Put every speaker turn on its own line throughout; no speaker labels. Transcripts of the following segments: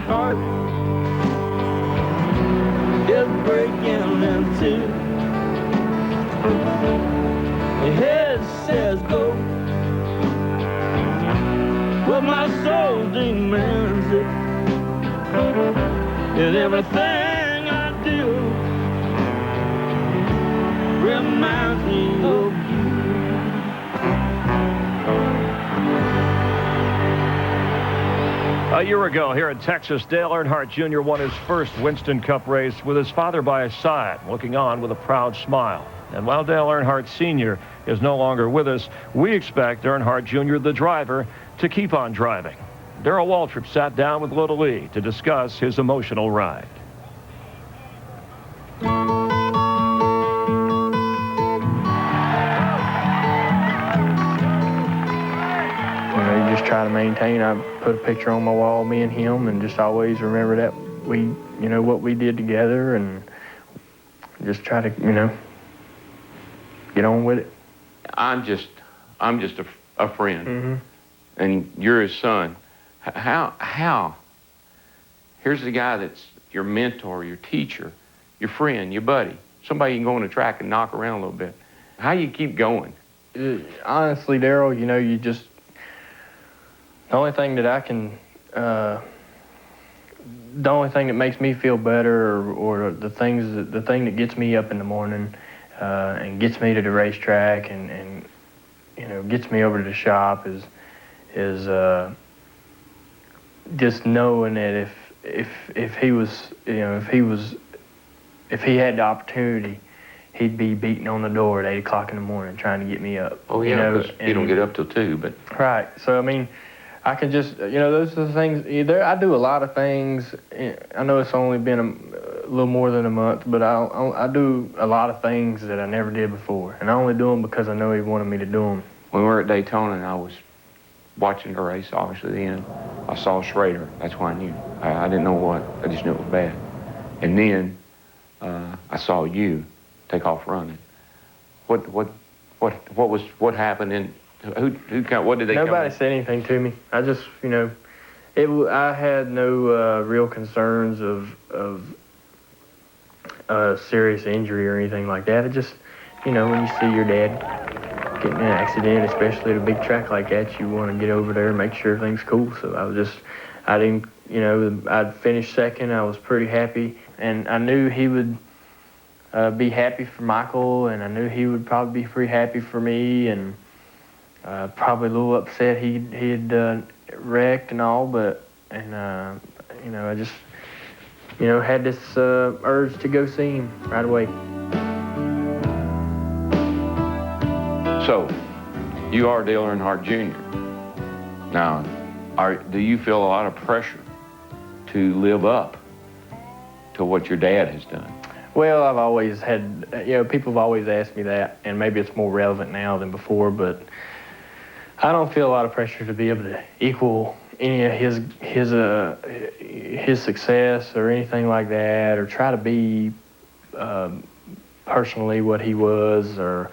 heart is breaking in two. The head says go, but my soul demands it. And everything I do reminds me of you.
A year ago here in Texas, Dale Earnhardt Jr. won his first Winston Cup race with his father by his side, looking on with a proud smile. And while Dale Earnhardt Sr. is no longer with us, we expect Earnhardt Jr., the driver, to keep on driving. Darrell Waltrip sat down with Little Lee to discuss his emotional ride.
You just try to maintain. I put a picture on my wall, me and him, and just always remember that what we did together, and just try to, get on with it.
I'm just a friend,
Mm-hmm.
and you're his son. How? Here's the guy that's your mentor, your teacher, your friend, your buddy, somebody you can go on the track and knock around a little bit. How you keep going?
Honestly, Darrell, you just, the only thing that I can, the only thing that makes me feel better, or the thing that gets me up in the morning, and gets me to the racetrack, and gets me over to the shop is just knowing that if he had the opportunity, he'd be beating on the door at 8 o'clock in the morning trying to get me up.
Oh yeah, because you don't get up till 2, but
right. So I mean, I can just, those are the things. I do a lot of things. I know it's only been a little more than a month, but I do a lot of things that I never did before, and I only do them because I know he wanted me to do them.
When we were at Daytona and I was watching the race, obviously, then I saw Schrader. That's why I knew. I didn't know what. I just knew it was bad. And then I saw you take off running. What happened? And what did they?
Nobody said anything to me. I just, I had no real concerns of serious injury or anything like that. It just, when you see your dad getting in an accident, especially at a big track like that, you want to get over there and make sure everything's cool. So I didn't, I'd finished second. I was pretty happy, and I knew he would be happy for Michael, and I knew he would probably be pretty happy for me, and probably a little upset he had wrecked and all, but I just had this urge to go see him right away.
So, you are Dale Earnhardt Jr. Now, do you feel a lot of pressure to live up to what your dad has done?
Well, I've always had, people have always asked me that, and maybe it's more relevant now than before, but I don't feel a lot of pressure to be able to equal any of his success or anything like that, or try to be personally what he was, or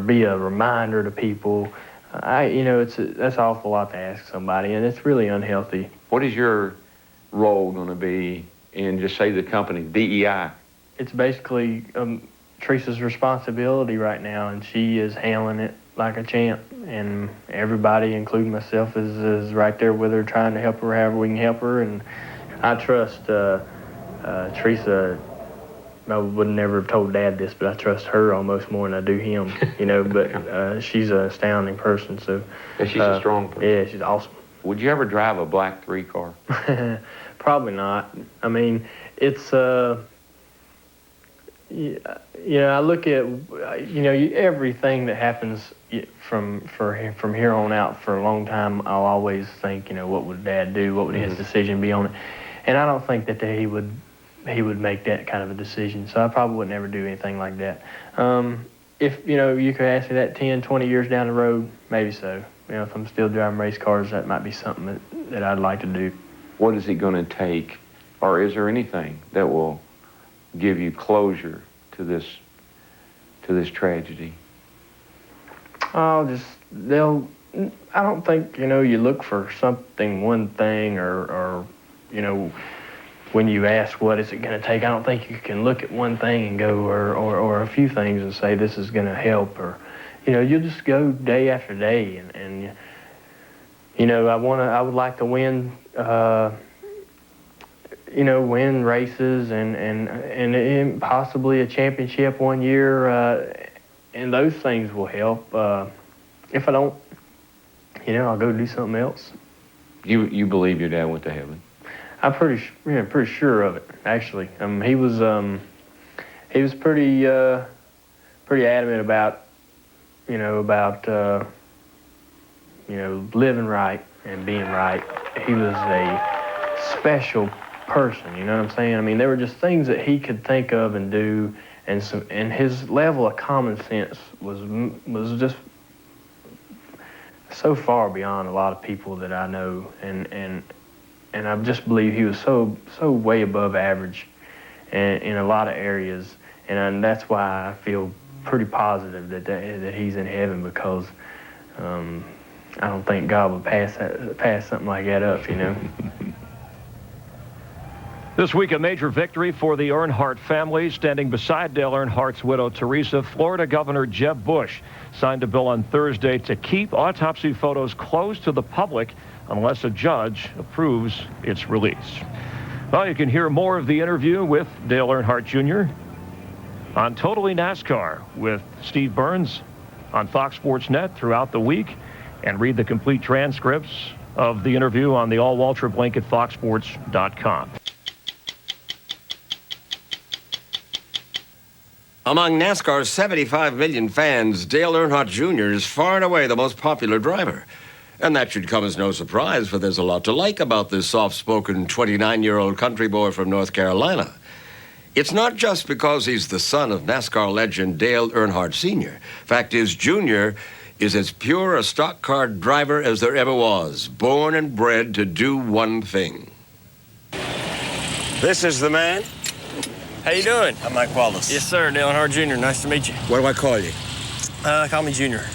be a reminder to people. That's an awful lot to ask somebody, and it's really unhealthy.
What is your role going to be in, just say, the company, DEI?
It's basically Teresa's responsibility right now, and she is handling it like a champ, and everybody, including myself, is right there with her, trying to help her however we can help her. And I trust Teresa. I would never have told Dad this, but I trust her almost more than I do him, but she's an astounding person. So
yeah, she's a strong person.
Yeah, she's awesome.
Would you ever drive a black 3 car?
Probably not. I mean, it's I look at everything that happens from here on out for a long time. I'll always think, what would Dad do? What would his decision be on it? And I don't think that he would make that kind of a decision. So I probably would never do anything like that. If you could ask me that 10, 20 years down the road, maybe so. If I'm still driving race cars, that might be something that I'd like to do.
What is it going to take, or is there anything that will give you closure to this tragedy?
I don't think, you look for something, one thing, or you know, when you ask what is it going to take, I don't think you can look at one thing and go, or a few things and say this is going to help, or, you know, you'll just go day after day, and you know, I would like to win, you know, win races and possibly a championship one year, and those things will help. If I don't, you know, I'll go do something else.
You believe your dad went to heaven?
I'm pretty sure of it, actually. He was pretty adamant about, you know, living right and being right. He was a special person, you know what I'm saying? I mean, there were just things that he could think of and do, and his level of common sense was just so far beyond a lot of people that I know, and I just believe he was so way above average in a lot of areas, and that's why I feel pretty positive that he's in heaven, because I don't think God would pass something like that up, you know.
This week, a major victory for the Earnhardt family. Standing beside Dale Earnhardt's widow, Teresa, Florida Governor Jeb Bush signed a bill on Thursday to keep autopsy photos closed to the public unless a judge approves its release. Well, you can hear more of the interview with Dale Earnhardt Jr. on Totally NASCAR with Steve Burns on Fox Sports Net throughout the week, and read the complete transcripts of the interview on the all-Waltrip link at foxsports.com.
Among NASCAR's 75 million fans, Dale Earnhardt Jr. is far and away the most popular driver. And that should come as no surprise, for there's a lot to like about this soft-spoken 29-year-old country boy from North Carolina. It's not just because he's the son of NASCAR legend Dale Earnhardt Sr. Fact is, Jr. is as pure a stock car driver as there ever was, born and bred to do one thing.
This is the man.
How you doing?
I'm Mike Wallace.
Yes, sir. Dale Earnhardt Jr. Nice to meet you.
What do I call you?
Call me Junior.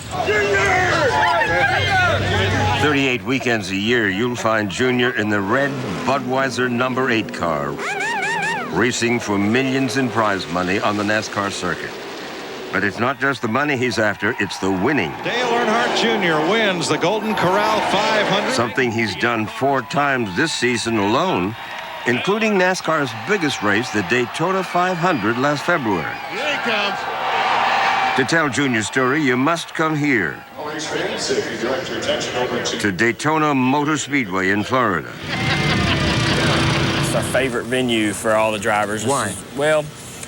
38 weekends a year, you'll find Jr. in the red Budweiser number 8 car, racing for millions in prize money on the NASCAR circuit. But it's not just the money he's after, it's the winning.
Dale Earnhardt Jr. wins the Golden Corral 500.
Something he's done 4 times this season alone, including NASCAR's biggest race, the Daytona 500 last February.
Here he comes.
To tell Junior's story, you must come here to Daytona Motor Speedway in Florida.
It's our favorite venue for all the drivers.
Why?
Well,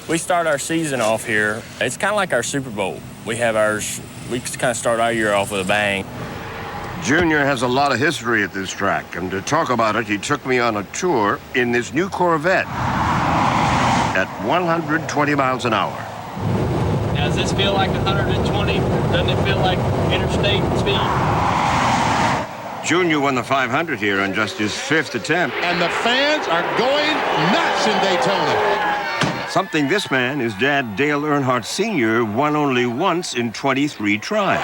we start our season off here. It's kind of like our Super Bowl. We have ours, we kind of start our year off with a bang.
Junior has a lot of history at this track, and to talk about it, he took me on a tour in this new Corvette at 120 miles an hour.
Now, does this feel like 120? Doesn't it feel like interstate speed?
Junior won the 500 here on just his 5th attempt.
And the fans are going nuts in Daytona.
Something this man, his dad, Dale Earnhardt Sr., won only once in 23 tries.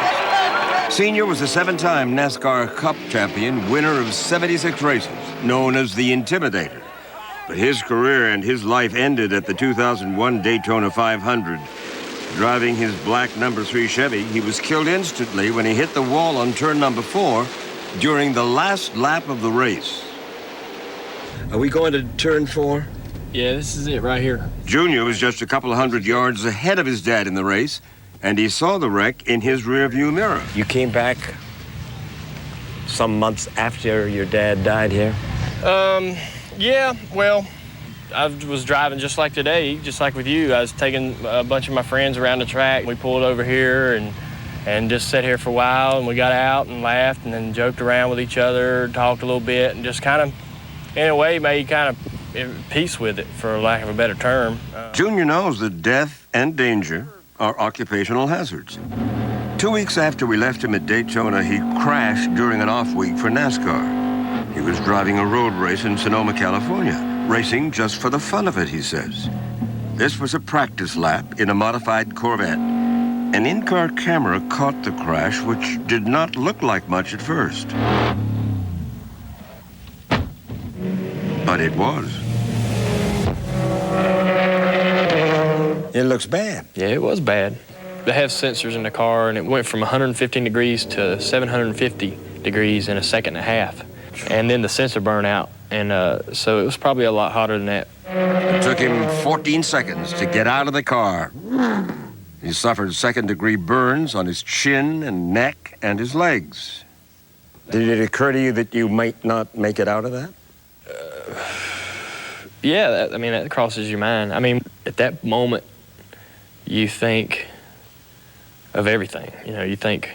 Sr. was a 7-time NASCAR Cup champion, winner of 76 races, known as the Intimidator. But his career and his life ended at the 2001 Daytona 500. Driving his black number 3 Chevy, he was killed instantly when he hit the wall on turn number 4 during the last lap of the race.
Are we going to turn 4?
Yeah, this is it right here.
Junior was just a couple of hundred yards ahead of his dad in the race, and he saw the wreck in his rearview mirror.
You came back some months after your dad died here?
Yeah, well, I was driving just like today, just like with you. I was taking a bunch of my friends around the track. We pulled over here and just sat here for a while, and we got out and laughed and then joked around with each other, talked a little bit, and just kind of, in a way, made kind of peace with it, for lack of a better term.
Junior knows that death and danger are occupational hazards. 2 weeks after we left him at Daytona, he crashed during an off week for NASCAR. He was driving a road race in Sonoma, California, racing just for the fun of it, he says. This was a practice lap in a modified Corvette. An in-car camera caught the crash, which did not look like much at first. But it was.
It looks bad.
Yeah, it was bad. They have sensors in the car, and it went from 115 degrees to 750 degrees in a second and a half. And then the sensor burned out, and so it was probably a lot hotter than that.
It took him 14 seconds to get out of the car. He suffered second-degree burns on his chin and neck and his legs.
Did it occur to you that you might not make it out of that?
Yeah, that crosses your mind. I mean, at that moment, you think of everything. You know, you think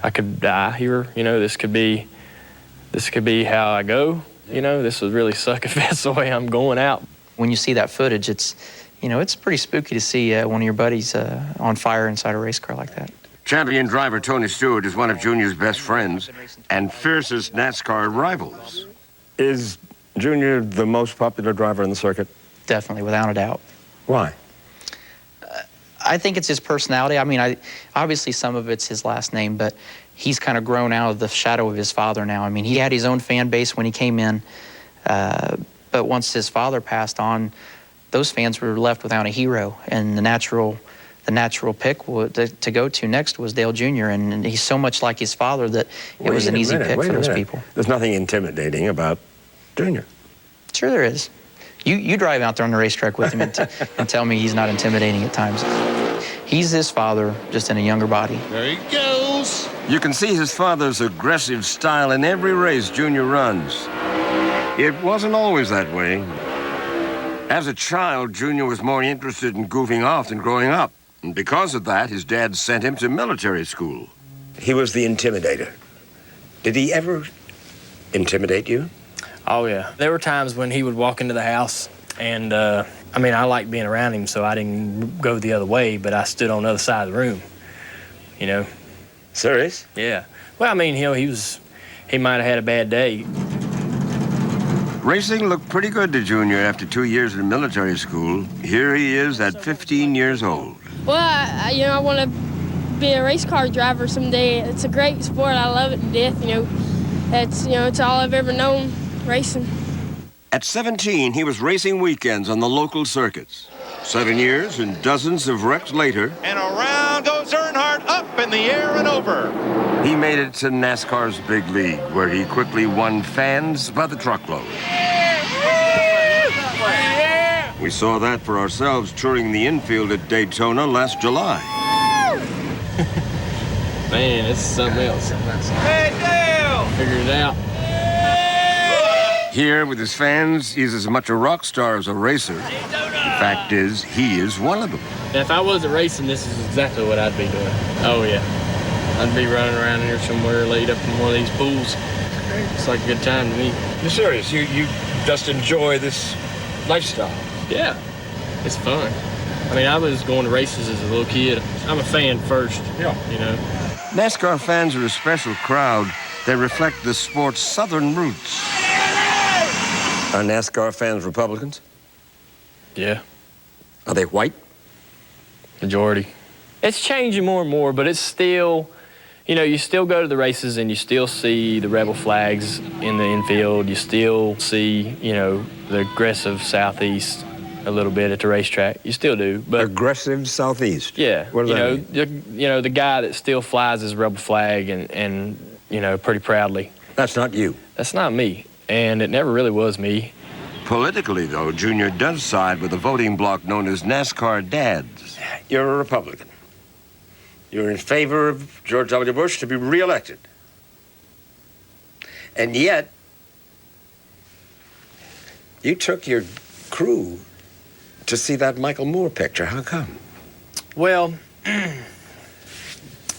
I could die here. You know, this could be how I go. You know, this would really suck if that's the way I'm going out.
When you see that footage, it's pretty spooky to see one of your buddies on fire inside a race car like that.
Champion driver Tony Stewart is one of Junior's best friends and fiercest NASCAR rivals.
Is Junior the most popular driver in the circuit?
Definitely, without a doubt.
Why?
I think it's his personality. I mean, obviously some of it's his last name, but he's kind of grown out of the shadow of his father now. I mean, he had his own fan base when he came in, but once his father passed on, those fans were left without a hero, and the natural pick to go to next was Dale Jr., and he's so much like his father that it was an easy pick for those people.
There's nothing intimidating about Junior.
Sure there is. You drive out there on the racetrack with him and tell me he's not intimidating at times. He's his father, just in a younger body.
There he goes.
You can see his father's aggressive style in every race Junior runs. It wasn't always that way. As a child, Junior was more interested in goofing off than growing up. And because of that, his dad sent him to military school.
He was the intimidator. Did he ever intimidate you?
Oh, yeah. There were times when he would walk into the house, and, I liked being around him, so I didn't go the other way, but I stood on the other side of the room, you know.
Serious?
Yeah. Well, I mean, he might have had a bad day.
Racing looked pretty good to Junior after 2 years in military school. Here he is at 15 years old.
Well, I want to be a race car driver someday. It's a great sport. I love it to death, It's all I've ever known, racing.
At 17, he was racing weekends on the local circuits. 7 years and dozens of wrecks later,
And around goes Earnhardt, up in the air and over.
he made it to NASCAR's big league, where he quickly won fans by the truckload. We saw that for ourselves touring the infield at Daytona last July.
Man, it's something else. Hey, Dale! Figured it out.
Here, with his fans, he's as much a rock star as a racer. The fact is, he is one of them.
If I wasn't racing, this is exactly what I'd be doing. Oh, yeah. I'd be running around here somewhere laid up in one of these pools. It's like a good time to me.
You're serious? You just enjoy this lifestyle?
Yeah, it's fun. I was going to races as a little kid. I'm a fan first,
NASCAR fans are a special crowd. They reflect the sport's southern roots.
Are NASCAR fans Republicans?
Yeah,
Are they white?
majority. It's changing more and more, but it's still, you still go to the races and you still see the rebel flags in the infield. You still see, the aggressive Southeast a little bit at the racetrack. You still do, but
Aggressive Southeast?
yeah,
What does that mean?
the guy that still flies his rebel flag and pretty proudly.
That's not you.
That's not me, and it never really was me.
Politically, though, Junior does side with a voting bloc known as NASCAR Dads.
You're a Republican. You're in favor of George W. Bush to be reelected. And yet, you took your crew to see that Michael Moore picture. How come?
Well,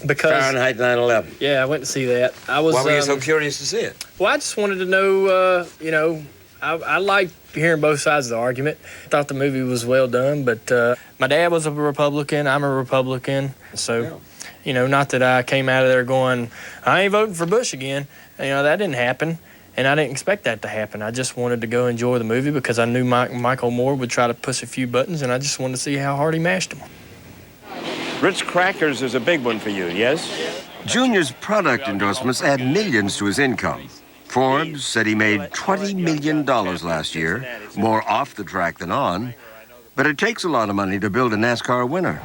because
Fahrenheit 9/11.
yeah, I went to see that. I was.
Why were you so curious to see it?
Well, I just wanted to know. I like hearing both sides of the argument. I thought the movie was well done, but my dad was a Republican. I'm a Republican, so not that I came out of there going, I ain't voting for Bush again. That didn't happen. And I didn't expect that to happen. I just wanted to go enjoy the movie because I knew Michael Moore would try to push a few buttons, and I just wanted to see how hard he mashed them.
Ritz Crackers is a big one for you, yes?
Junior's product endorsements add millions to his income. Forbes said he made $20 million last year, more off the track than on. But it takes a lot of money to build a NASCAR winner.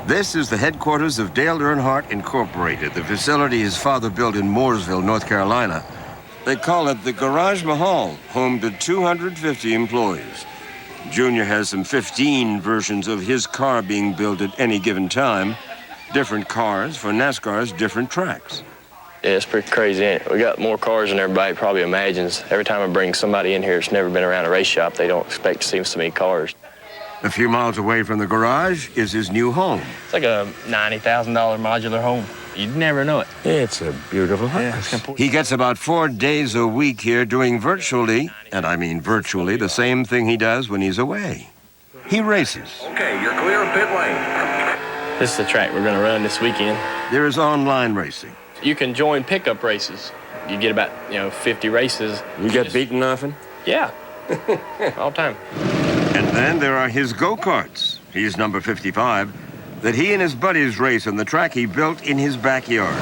This is the headquarters of Dale Earnhardt Incorporated, the facility his father built in Mooresville, North Carolina. They call it the Garage Mahal, home to 250 employees. Junior has some 15 versions of his car being built at any given time. Different cars for NASCAR's different tracks.
Yeah, it's pretty crazy, ain't it? We got more cars than everybody probably imagines. Every time I bring somebody in here that's never been around a race shop, they don't expect to see so many cars.
A few miles away from the garage is his new home.
It's like a $90,000 modular home. You'd never know it.
It's a beautiful house.
He gets about 4 days a week here doing virtually, and I mean virtually, the same thing he does when he's away. He races.
Okay, you're clear of pit lane.
This is the track we're going to run this weekend.
There is online racing.
You can join pickup races. You get about, 50 races.
You get beaten often?
Yeah, all the time.
And then there are his go-karts. He's number 55, that he and his buddies race on the track he built in his backyard.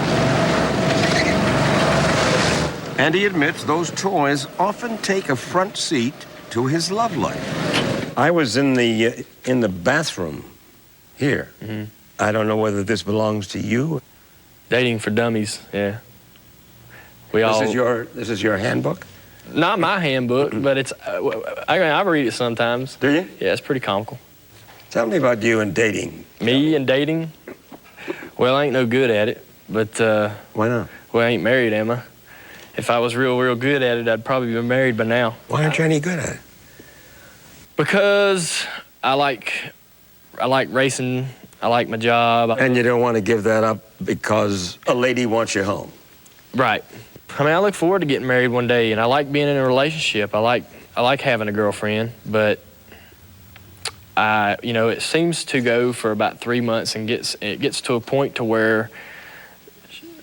And he admits those toys often take a front seat to his love life.
I was in the bathroom here.
Mm-hmm.
I don't know whether this belongs to you.
Dating for dummies, yeah.
This is your handbook?
Not my handbook, but it's. I read it sometimes.
Do you?
Yeah, it's pretty comical.
Tell me about you and dating.
Me and dating? Well, I ain't no good at it, but.
Why not?
Well, I ain't married, am I? If I was real good at it, I'd probably be married by now.
Why aren't you any good at it?
Because I like racing. I like my job.
And you don't want to give that up because a lady wants you home.
Right. I mean, I look forward to getting married one day, and I like being in a relationship. I like having a girlfriend, but it seems to go for about 3 months, and it gets to a point to where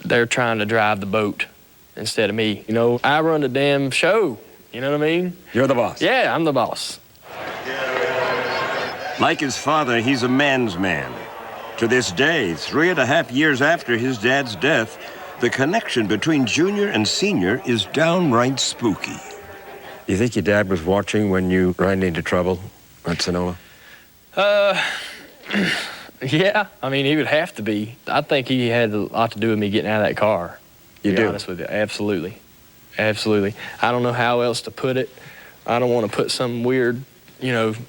they're trying to drive the boat instead of me. I run the damn show. You know what I mean?
You're the boss.
Yeah, I'm the boss.
Like his father, he's a man's man. To this day, 3.5 years after his dad's death, the connection between Junior and Senior is downright spooky.
You think your dad was watching when you ran into trouble at Sonoma?
Yeah. I mean, he would have to be. I think he had a lot to do with me getting out of that car.
You do?
To be honest with you, absolutely. Absolutely. I don't know how else to put it. I don't want to put some weird,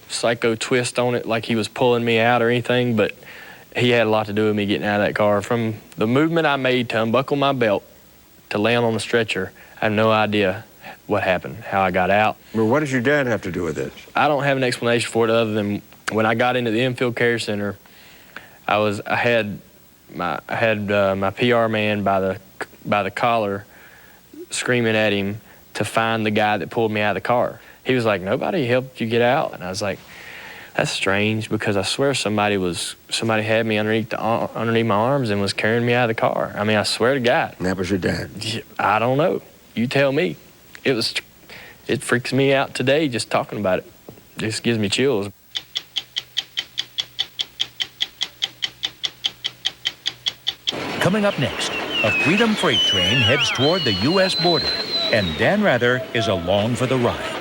psycho twist on it like he was pulling me out or anything, but he had a lot to do with me getting out of that car. From the movement I made to unbuckle my belt to land on the stretcher, I have no idea what happened, how I got out.
Well, what does your dad have to do with this?
I don't have an explanation for it other than when I got into the infield care center, I had my PR man by the collar screaming at him to find the guy that pulled me out of the car. He was like, "Nobody helped you get out," and I was like, "That's strange," because I swear somebody had me underneath my arms and was carrying me out of the car. I mean, I swear to God.
And that was your dad?
I don't know. You tell me. It freaks me out today just talking about it. It just gives me chills.
Coming up next, a Freedom Freight train heads toward the U.S. border, and Dan Rather is along for the ride.